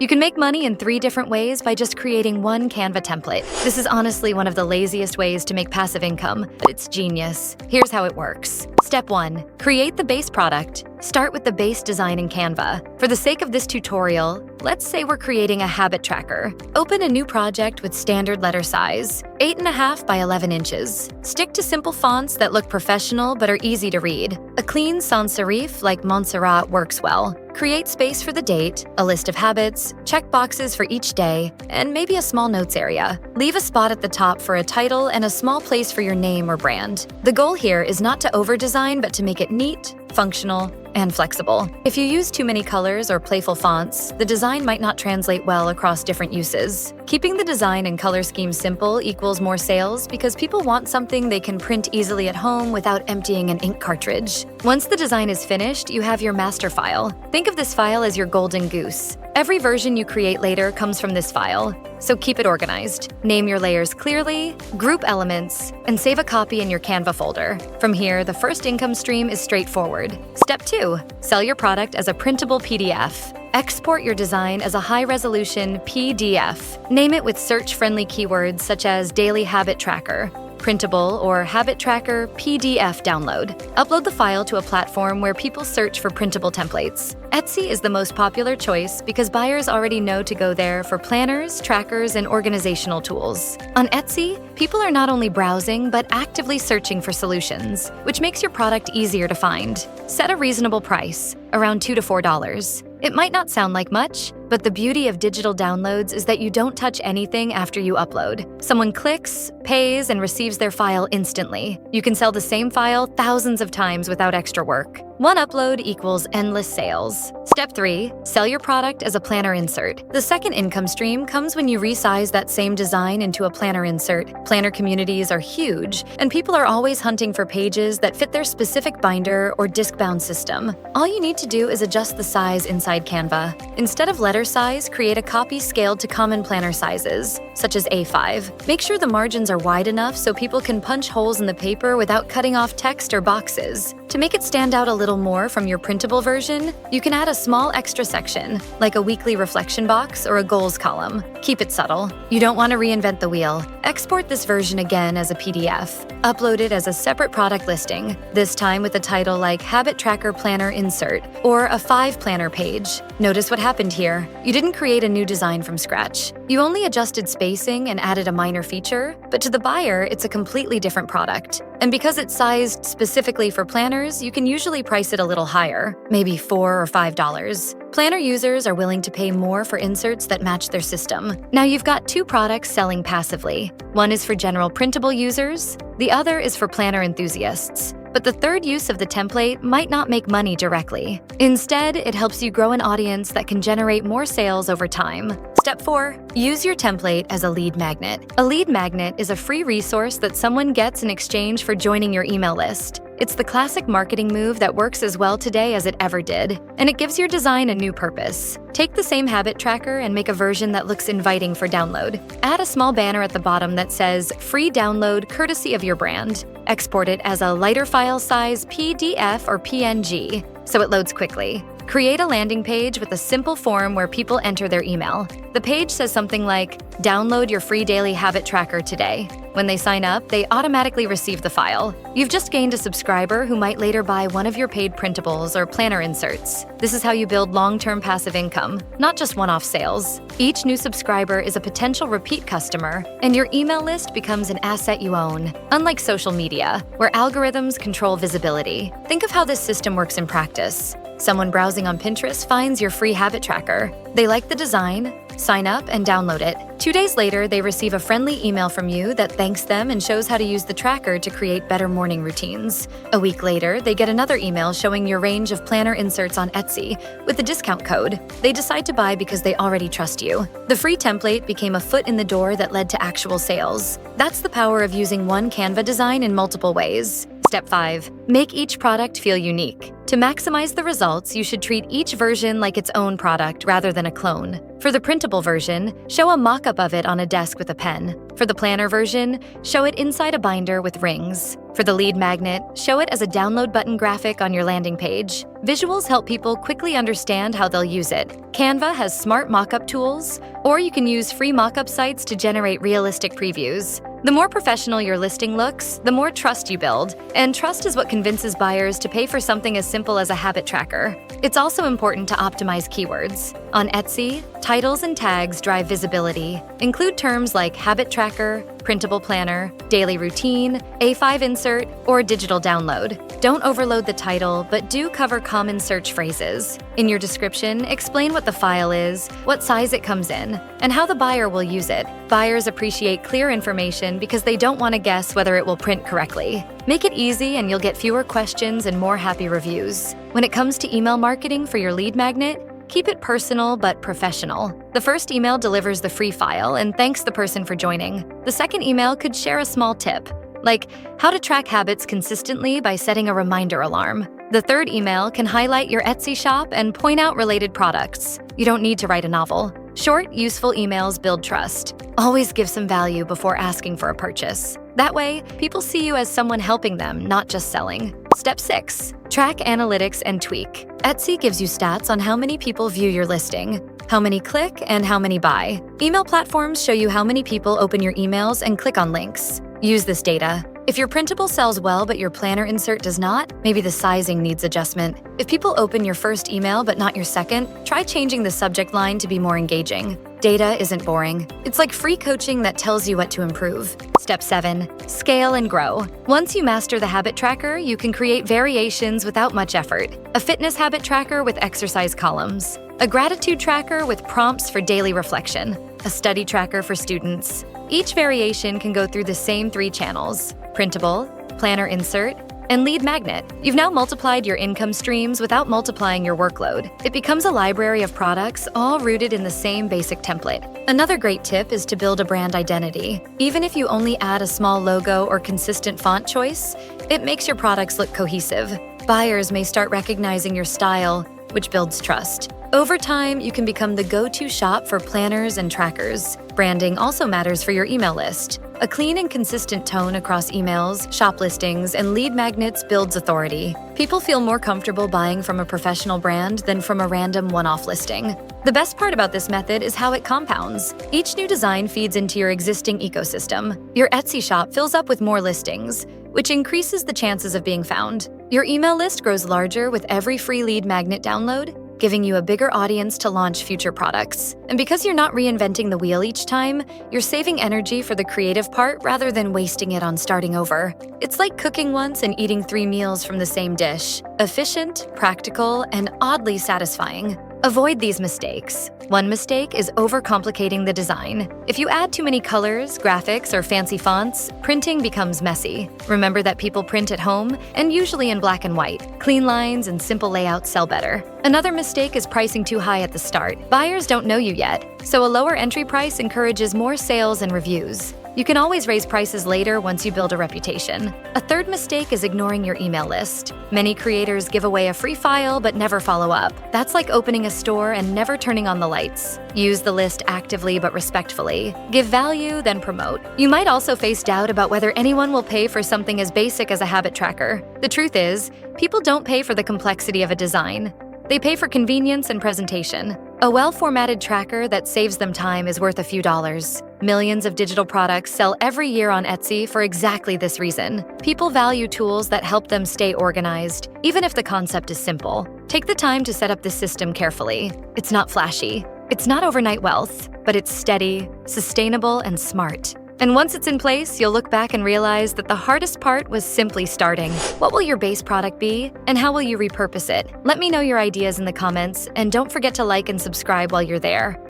You can make money in 3 different ways by just creating one Canva template. This is honestly one of the laziest ways to make passive income, but it's genius. Here's how it works. Step 1. Create the base product. Start with the base design in Canva. For the sake of this tutorial, let's say we're creating a habit tracker. Open a new project with standard letter size, 8.5 by 11 inches. Stick to simple fonts that look professional but are easy to read. A clean sans serif like Montserrat works well. Create space for the date, a list of habits, check boxes for each day, and maybe a small notes area. Leave a spot at the top for a title and a small place for your name or brand. The goal here is not to over-design, but to make it neat, functional, and flexible. If you use too many colors or playful fonts, the design might not translate well across different uses. Keeping the design and color scheme simple equals more sales because people want something they can print easily at home without emptying an ink cartridge. Once the design is finished, you have your master file. Think of this file as your golden goose. Every version you create later comes from this file, so keep it organized. Name your layers clearly, group elements, and save a copy in your Canva folder. From here, the first income stream is straightforward. Step 2. Sell your product as a printable PDF. Export your design as a high-resolution PDF. Name it with search-friendly keywords such as Daily Habit Tracker, Printable, or Habit Tracker PDF download. Upload the file to a platform where people search for printable templates. Etsy is the most popular choice because buyers already know to go there for planners, trackers, and organizational tools. On Etsy, people are not only browsing but actively searching for solutions, which makes your product easier to find. Set a reasonable price, around $2 to $4. It might not sound like much, but the beauty of digital downloads is that you don't touch anything after you upload. Someone clicks, pays, and receives their file instantly. You can sell the same file thousands of times without extra work. One upload equals endless sales. Step 3. Sell your product as a planner insert. The second income stream comes when you resize that same design into a planner insert. Planner communities are huge, and people are always hunting for pages that fit their specific binder or disc-bound system. All you need to do is adjust the size inside Canva. Instead of letter size, create a copy scaled to common planner sizes, such as A5. Make sure the margins are wide enough so people can punch holes in the paper without cutting off text or boxes. To make it stand out a little more from your printable version, you can add a small extra section, like a weekly reflection box or a goals column. Keep it subtle. You don't want to reinvent the wheel. Export this version again as a PDF. Upload it as a separate product listing, this time with a title like Habit Tracker Planner Insert or a 5-planner page. Notice what happened here. You didn't create a new design from scratch. You only adjusted spacing and added a minor feature, but to the buyer, it's a completely different product. And because it's sized specifically for planners, you can usually price it a little higher, maybe $4 or $5. Planner users are willing to pay more for inserts that match their system. Now you've got 2 products selling passively. One is for general printable users, the other is for planner enthusiasts. But the third use of the template might not make money directly. Instead, it helps you grow an audience that can generate more sales over time. Step 4. Use your template as a lead magnet. A lead magnet is a free resource that someone gets in exchange for joining your email list. It's the classic marketing move that works as well today as it ever did, and it gives your design a new purpose. Take the same habit tracker and make a version that looks inviting for download. Add a small banner at the bottom that says, "Free download courtesy of your brand." Export it as a lighter file size PDF or PNG, so it loads quickly. Create a landing page with a simple form where people enter their email. The page says something like, "Download your free daily habit tracker today." When they sign up, they automatically receive the file. You've just gained a subscriber who might later buy one of your paid printables or planner inserts. This is how you build long-term passive income, not just one-off sales. Each new subscriber is a potential repeat customer, and your email list becomes an asset you own. Unlike social media, where algorithms control visibility, think of how this system works in practice. Someone browsing on Pinterest finds your free habit tracker. They like the design, sign up, and download it. 2 days later, they receive a friendly email from you that thanks them and shows how to use the tracker to create better morning routines. A week later, they get another email showing your range of planner inserts on Etsy with a discount code. They decide to buy because they already trust you. The free template became a foot in the door that led to actual sales. That's the power of using one Canva design in multiple ways. Step 5. Make each product feel unique. To maximize the results, you should treat each version like its own product rather than a clone. For the printable version, show a mock-up of it on a desk with a pen. For the planner version, show it inside a binder with rings. For the lead magnet, show it as a download button graphic on your landing page. Visuals help people quickly understand how they'll use it. Canva has smart mockup tools, or you can use free mockup sites to generate realistic previews. The more professional your listing looks, the more trust you build, and trust is what convinces buyers to pay for something as simple as a habit tracker. It's also important to optimize keywords. On Etsy, titles and tags drive visibility. Include terms like habit tracker, printable planner, daily routine, A5 insert, or digital download. Don't overload the title, but do cover common search phrases. In your description, explain what the file is, what size it comes in, and how the buyer will use it. Buyers appreciate clear information because they don't want to guess whether it will print correctly. Make it easy and you'll get fewer questions and more happy reviews. When it comes to email marketing for your lead magnet, keep it personal but professional. The first email delivers the free file and thanks the person for joining. The second email could share a small tip, like how to track habits consistently by setting a reminder alarm. The third email can highlight your Etsy shop and point out related products. You don't need to write a novel. Short, useful emails build trust. Always give some value before asking for a purchase. That way, people see you as someone helping them, not just selling. Step 6. Track analytics and tweak. Etsy gives you stats on how many people view your listing, how many click, and how many buy. Email platforms show you how many people open your emails and click on links. Use this data. If your printable sells well but your planner insert does not, maybe the sizing needs adjustment. If people open your first email but not your second, try changing the subject line to be more engaging. Data isn't boring. It's like free coaching that tells you what to improve. Step 7. Scale and grow. Once you master the habit tracker, you can create variations without much effort. A fitness habit tracker with exercise columns. A gratitude tracker with prompts for daily reflection. A study tracker for students. Each variation can go through the same 3 channels: printable, planner insert, and lead magnet. You've now multiplied your income streams without multiplying your workload. It becomes a library of products, all rooted in the same basic template. Another great tip is to build a brand identity. Even if you only add a small logo or consistent font choice, it makes your products look cohesive. Buyers may start recognizing your style, which builds trust. Over time, you can become the go-to shop for planners and trackers. Branding also matters for your email list. A clean and consistent tone across emails, shop listings, and lead magnets builds authority. People feel more comfortable buying from a professional brand than from a random one-off listing. The best part about this method is how it compounds. Each new design feeds into your existing ecosystem. Your Etsy shop fills up with more listings, which increases the chances of being found. Your email list grows larger with every free lead magnet download, giving you a bigger audience to launch future products. And because you're not reinventing the wheel each time, you're saving energy for the creative part rather than wasting it on starting over. It's like cooking once and eating 3 meals from the same dish. Efficient, practical, and oddly satisfying. Avoid these mistakes. One mistake is overcomplicating the design. If you add too many colors, graphics, or fancy fonts, printing becomes messy. Remember that people print at home, and usually in black and white. Clean lines and simple layouts sell better. Another mistake is pricing too high at the start. Buyers don't know you yet, so a lower entry price encourages more sales and reviews. You can always raise prices later once you build a reputation. A third mistake is ignoring your email list. Many creators give away a free file but never follow up. That's like opening a store and never turning on the lights. Use the list actively but respectfully. Give value, then promote. You might also face doubt about whether anyone will pay for something as basic as a habit tracker. The truth is, people don't pay for the complexity of a design. They pay for convenience and presentation. A well-formatted tracker that saves them time is worth a few dollars. Millions of digital products sell every year on Etsy for exactly this reason. People value tools that help them stay organized, even if the concept is simple. Take the time to set up the system carefully. It's not flashy. It's not overnight wealth, but it's steady, sustainable, and smart. And once it's in place, you'll look back and realize that the hardest part was simply starting. What will your base product be, and how will you repurpose it? Let me know your ideas in the comments, and don't forget to like and subscribe while you're there.